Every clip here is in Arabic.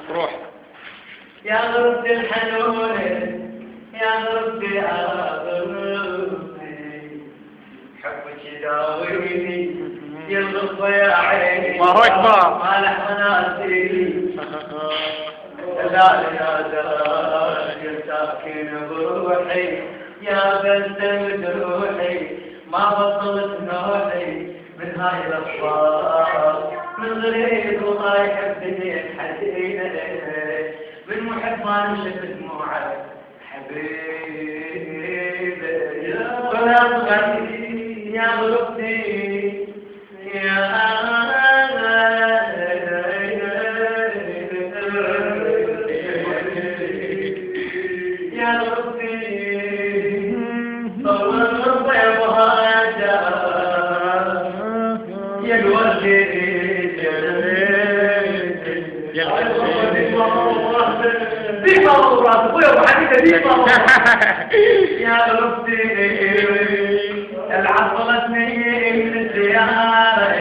روح يا غربتي الحنونة يا غربتي غربتي حبك يداويني يغضب يا عيني الله أكبر ما لحظة ناسي لا يا داخل ساكن بروحي يا بلد روحي ما بطلت نوحي من هاي الأصوات من غريب وما يحبني حزينة من محب ما نشف دموعك حبيبي ولا تغني يا غربتي يا ربي صور الضيف هذا يا الوالد يا ربي العطلتني من الزيارة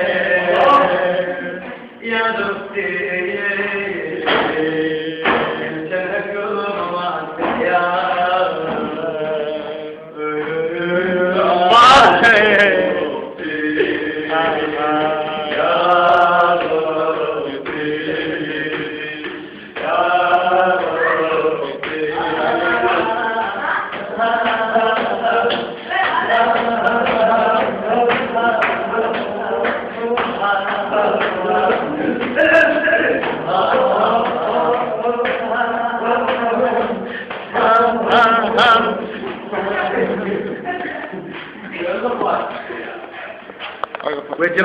يا ربي وين